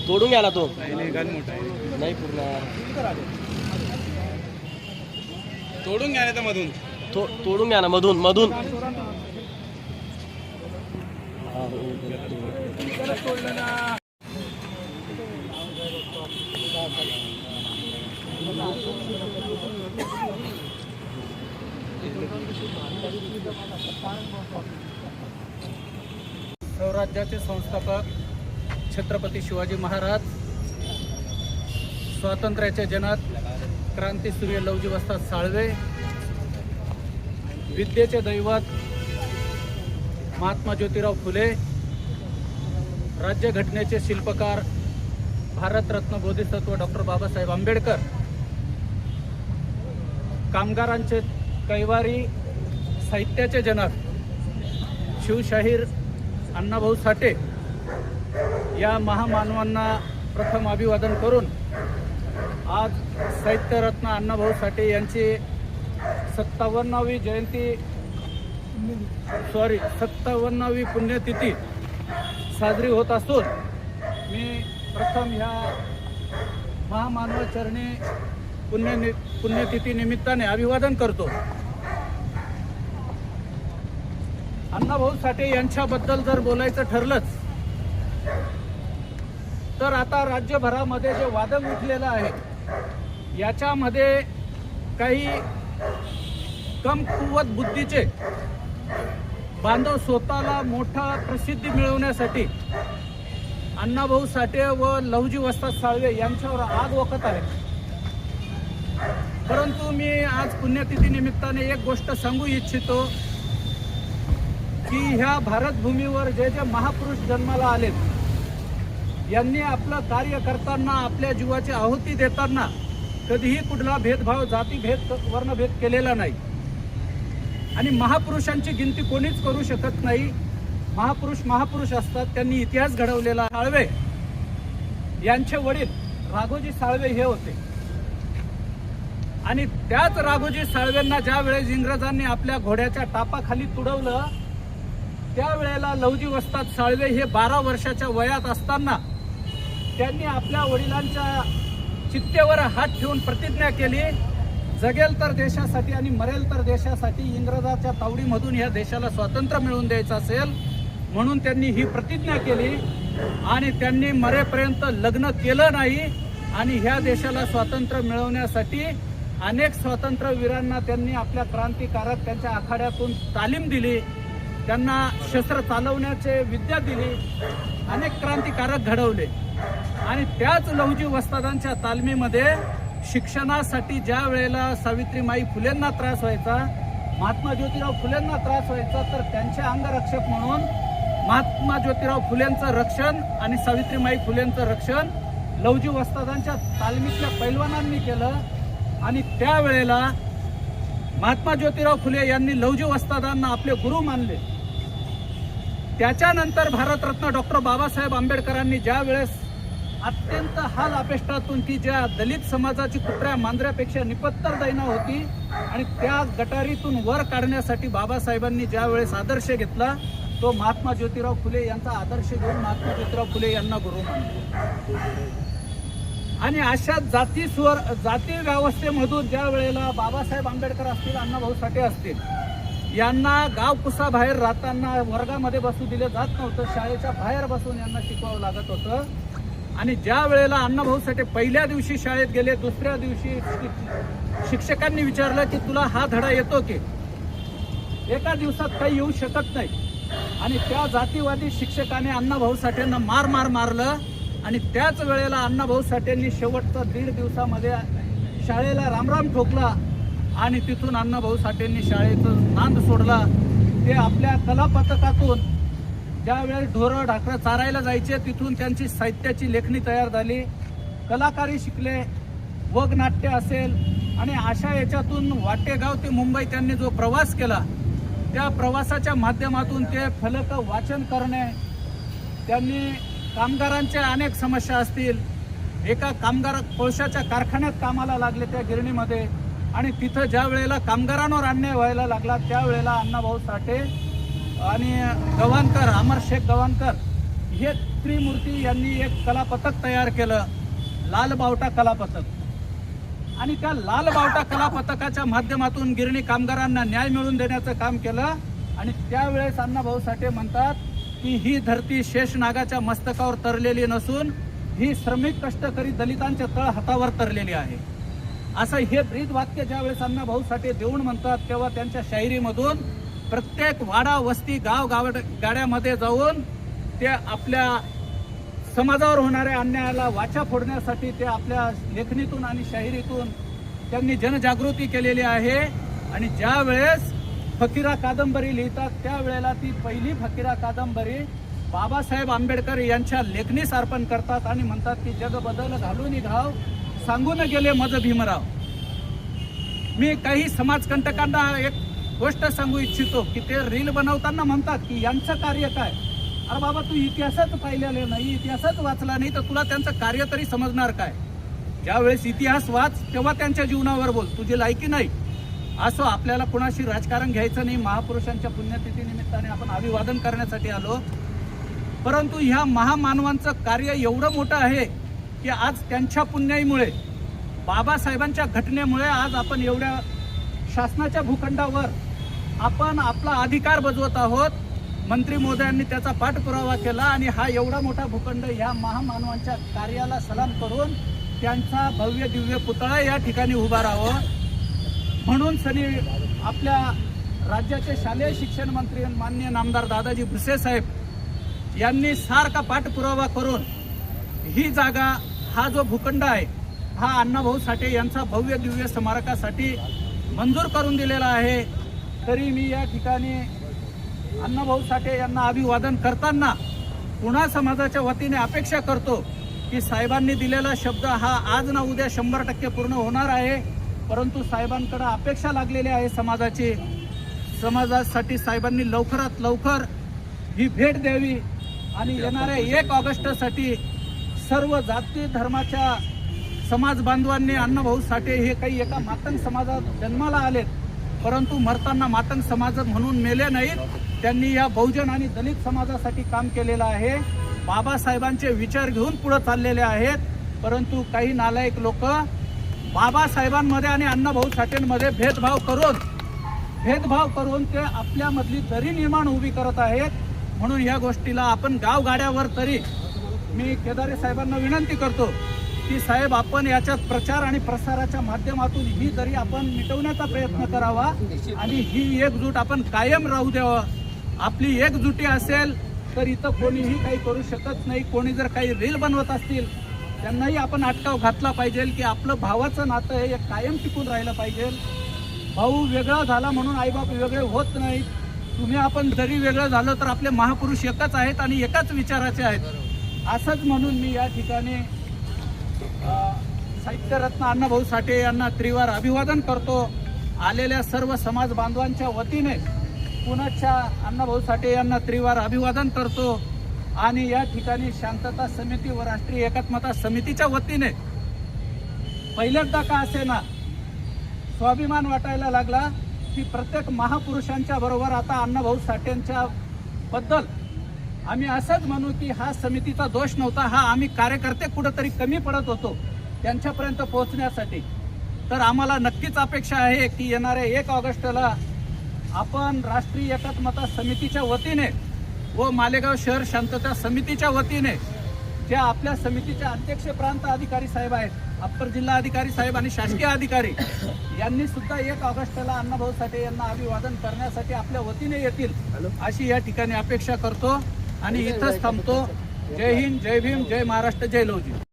तोडून घ्या ना तो. नाही पूर्ण तोडून घ्या ना मधून. तोडून घ्या ना मधून मधून. स्वराज्याचे संस्थापक छत्रपती शिवाजी महाराज, स्वातंत्र्याचे जनक क्रांतीसूर्य लवजी वस्ताद साळवे, विद्येचे दैवत महात्मा ज्योतिराव फुले, राज्यघटनेचे शिल्पकार भारतरत्न बोधिसत्व डॉक्टर बाबासाहेब आंबेडकर, कामगारांचे कैवारी, साहित्याचे जनक शिवशाहीर अण्णाभाऊ साठे या महामानवांना प्रथम अभिवादन करून आज साहित्यरत्न अण्णाभाऊ साठे यांची 57वी पुण्यतिथी साजरी होत असून मी प्रथम ह्या महामानवाचरणी पुण्यतिथी निमित्ताने अभिवादन करतो. अण्णाभाऊ साठे यांच्याबद्दल जर बोलायचं ठरलंच तर आता राज्यभरामध्ये जे वादळ उठलेलं आहे याच्यामध्ये काही कमकुवत बुद्धीचे बांधव स्वतःला मोठा प्रसिद्धी मिळवण्यासाठी अण्णाभाऊ साठे व लवजी वस्ताद साळवे यांच्यावर आग ओकत आहेत. परंतु मी आज पुण्यतिथी निमित्ताने एक गोष्ट सांगू इच्छितो की ह्या भारतभूमीवर जे जे महापुरुष जन्माला आलेत यांनी आपलं कार्य करताना, आपल्या जीवाची आहुती देताना कधीही कुठला भेदभाव, जातीभेद, वर्णभेद केलेला नाही. आणि महापुरुषांची गिनती कोणीच करू शकत नाही. महापुरुष असतात. त्यांनी इतिहास घडवलेला. साळवे यांचे वडील राघोजी साळवे हे होते आणि त्याच राघोजी साळवेंना ज्या वेळेस इंग्रजांनी आपल्या घोड्याच्या टापाखाली तुडवलं त्यावेळेला लवजी वस्ताद साळवे हे 12 वर्षाच्या वयात असताना त्यांनी आपल्या वडिलांच्या चित्तेवर हात ठेवून प्रतिज्ञा केली, जगेल तर देशासाठी आणि मरेल तर देशासाठी. इंग्रजाच्या तावडीमधून या देशाला स्वातंत्र्य मिळवून द्यायचं असेल म्हणून त्यांनी ही प्रतिज्ञा केली आणि त्यांनी मरेपर्यंत लग्न केलं नाही. आणि ह्या देशाला स्वातंत्र्य मिळवण्यासाठी अनेक स्वातंत्र्यवीरांना त्यांनी आपल्या क्रांतिकारक त्यांच्या आखाड्यातून तालीम दिली, त्यांना शस्त्र चालवण्याचे विद्या दिली, अनेक क्रांतिकारक घडवले. आणि त्याच लवजी वस्तादांच्या तालमीमध्ये शिक्षणासाठी ज्या वेळेला सावित्रीमाई फुलेंना त्रास व्हायचा, महात्मा ज्योतिराव फुलेंना त्रास व्हायचा, तर त्यांचे अंगरक्षक म्हणून महात्मा ज्योतिराव फुलेंचं रक्षण आणि सावित्रीमाई फुलेंचं रक्षण लवजी वस्तादांच्या तालमीतल्या पैलवानांनी केलं. आणि त्यावेळेला महात्मा ज्योतिराव फुले यांनी लवजी वस्तादांना आपले गुरु मानले. त्याच्यानंतर भारतरत्न डॉक्टर बाबासाहेब आंबेडकरांनी ज्या वेळेस अत्यंत हाल अपेष्टातून ती ज्या दलित समाजाची कुत्र्या मांजऱ्यापेक्षा निपत्तर दैना होती आणि त्या गटारीतून वर काढण्यासाठी बाबासाहेबांनी ज्या वेळेस आदर्श घेतला तो महात्मा ज्योतिराव फुले यांचा आदर्श घेऊन महात्मा ज्योतिराव फुले यांना गुरु मानले. आणि अशा जाती व्यवस्थेमधून ज्या वेळेला बाबासाहेब आंबेडकर असतील, अण्णाभाऊ साठे असतील, यांना गाव कुसाबाहेर राहताना वर्गामध्ये बसू दिले जात नव्हतं, शाळेच्या बाहेर बसून यांना शिकवावं लागत होतं. आणि ज्या वेळेला अण्णाभाऊ साठे पहिल्या दिवशी शाळेत गेले, दुसऱ्या दिवशी शिक्षकांनी विचारलं की तुला हा धडा येतो की? एका दिवसात काही येऊ शकत नाही. आणि त्या जातीवादी शिक्षकाने अण्णाभाऊ साठेंना मारलं. आणि त्याच वेळेला अण्णाभाऊ साठेंनी शेवटचा 1.5 दिवसामध्ये शाळेला रामराम ठोकला आणि तिथून अण्णाभाऊ साठेंनी शाळेचं नांद सोडला. ते आपल्या कला पथकातून ज्यावेळेस ढोरं ढाकरं चारायला जायचे तिथून त्यांची साहित्याची लेखणी तयार झाली, कलाकारी शिकले, वगनाट्य असेल. आणि अशा याच्यातून वाटेगाव ते मुंबई त्यांनी जो प्रवास केला त्या प्रवासाच्या माध्यमातून ते फलक वाचन करणे, त्यांनी कामगारांच्या अनेक समस्या असतील, एका कामगार कोळशाच्या कारखान्यात कामाला लागले त्या गिरणीमध्ये आणि तिथं ज्या वेळेला कामगारांवर अन्याय व्हायला लागला त्यावेळेला अण्णाभाऊ साठे आणि गव्हाणकर, अमर शेख गव्हाणकर हे त्रिमूर्ती यांनी एक कलापथक तयार केलं, लाल बावटा कलापथक. आणि त्या लाल बावटा कलापथकाच्या माध्यमातून गिरणी कामगारांना न्याय मिळवून देण्याचं काम केलं. आणि त्यावेळेस अण्णाभाऊ साठे म्हणतात की ही धरती शेषनागाच्या मस्तकावर तरलेली नसून ही श्रमिक कष्टकरी दलितांच्या तळ हातावर तरलेली आहे. असं हे ब्रीद वाक्य ज्यावेळेस अण्णाभाऊ साठे देऊन म्हणतात, तेव्हा त्यांच्या शायरीमधून प्रत्येक वाडा वस्ती गाड्यामध्ये जाऊन ते आपल्या समाजावर होणाऱ्या अन्यायाला वाचा फोडण्यासाठी ते आपल्या लेखणीतून आणि शाहिरीतून त्यांनी जनजागृती केलेली आहे. आणि ज्या वेळेस फकीरा कादंबरी लिहितात त्यावेळेला ती पहिली फकीरा कादंबरी बाबासाहेब आंबेडकर यांच्या लेखनीस अर्पण करतात आणि म्हणतात की जग बदल घालून घाव सांगून गेले मज भीमराव. मी काही समाजकंटकांना एक गोष्ट सांगू इच्छितो की ते रील बनवताना म्हणतात की यांचं कार्य काय. अरे बाबा, तू इतिहासच पाहिलेला नाही, इतिहासच वाचला नाही, तर तुला त्यांचं कार्य तरी समजणार काय. ज्यावेळेस इतिहास वाच तेव्हा त्यांच्या जीवनावर बोल, तुझी लायकी नाही. असो, आपल्याला कुणाशी राजकारण घ्यायचं नाही. महापुरुषांच्या पुण्यतिथी निमित्ताने आपण अभिवादन करण्यासाठी आलो. परंतु ह्या महामानवांचं कार्य एवढं मोठं आहे की आज त्यांच्या पुण्याईमुळे, बाबासाहेबांच्या घटनेमुळे आज आपण एवढ्या शासनाच्या भूखंडावर आपण आपला अधिकार बजवत आहोत. मंत्री महोदयांनी त्याचा पाठपुरावा केला आणि हा एवढा मोठा भूखंड ह्या महामानवांच्या कार्याला सलाम करून त्यांचा भव्य दिव्य पुतळा या ठिकाणी उभा राहावा म्हणून सनी आपल्या राज्याचे शालेय शिक्षण मंत्री माननीय नामदार दादाजी भुसे साहेब यांनी सारखा पाठपुरावा करून ही जागा, हा जो भूखंड आहे, हा अण्णाभाऊ साठे यांचा भव्य दिव्य स्मारकासाठी मंजूर करून दिलेला आहे. तरी मी या ठिकाणी अण्णाभाऊ साठे यांना अभिवादन करताना पुन्हा समाजाच्या वतीने अपेक्षा करतो की साहेबांनी दिलेला शब्द हा आज ना उद्या 100% पूर्ण होणार आहे. परंतु साहेबांकडे अपेक्षा लागलेली आहे समाजाची. समाजासाठी साहेबांनी लवकरात लवकर ही भेट द्यावी आणि येणाऱ्या 1 ऑगस्टसाठी सर्व जाती धर्माच्या समाज बांधवांनी, अण्णाभाऊ साठे हे काही एका मातंग समाजात जन्माला आलेत परंतु मरताना मातंग समाज म्हणून मेले नाहीत. त्यांनी या बहुजन आणि दलित समाजासाठी काम केलेलं आहे. बाबासाहेबांचे विचार घेऊन पुढे चाललेले आहेत. परंतु काही नालायक लोक बाबासाहेबांमध्ये आणि अण्णाभाऊ साठेंमध्ये भेदभाव करून ते आपल्यामधली दरी निर्माण उभी करत आहेत. म्हणून या गोष्टीला आपण गावगाड्यावर तरी मी केदारे साहेबांना विनंती करतो की साहेब, आपण याच्यात प्रचार आणि प्रसाराच्या माध्यमातून ही दरी आपण मिटवण्याचा प्रयत्न करावा आणि ही एकजूट आपण कायम राहू द्यावं. आपली एकजुटी असेल तर इथं कोणीही काही करू शकत नाही. कोणी जर काही रील बनवत असतील त्यांनाही आपण अटकाव घातला पाहिजे की आपलं भावाचं नातं हे कायम टिकून राहिलं पाहिजे. भाऊ वेगळा झाला म्हणून आईबाप वेगळे होत नाहीत. तुम्ही आपण जरी वेगळं झालं तर आपले महापुरुष एकच आहेत आणि एकाच विचाराचे आहेत. असंच म्हणून मी या ठिकाणी साहित्यरत्न अण्णाभाऊ साठे यांना त्रिवार अभिवादन करतो. आलेल्या सर्व समाज बांधवांच्या वतीने पुण्याच्या अण्णाभाऊ साठे यांना त्रिवार अभिवादन करतो. आणि या ठिकाणी शांतता समिती व राष्ट्रीय एकात्मता समितीच्या वतीने पहिल्यांदा का असेना स्वाभिमान वाटायला लागला की प्रत्येक महापुरुषांच्या बरोबर आता अण्णाभाऊ साठेंच्या बद्दल आम्ही असंच म्हणू की हा समितीचा दोष नव्हता, हा आम्ही कार्यकर्ते कुठेतरी कमी पडत होतो त्यांच्यापर्यंत पोहोचण्यासाठी. तर आम्हाला नक्कीच अपेक्षा आहे की येणाऱ्या 1 ऑगस्टला आपण राष्ट्रीय एकात्मता समितीच्या वतीने व मालेगाव शहर शांतता समितीच्या वतीने ज्या आपल्या समितीचे अध्यक्ष प्रांत अधिकारी साहेब आहेत, अप्पर जिल्हा अधिकारी साहेब आणि शासकीय अधिकारी यांनी सुद्धा 1 ऑगस्टला अण्णाभाऊ साठे यांना अभिवादन करण्यासाठी आपल्या वतीने येतील अशी या ठिकाणी अपेक्षा करतो आणि इथंच थांबतो. जय हिंद, जय भीम, जय महाराष्ट्र, जय लवजी.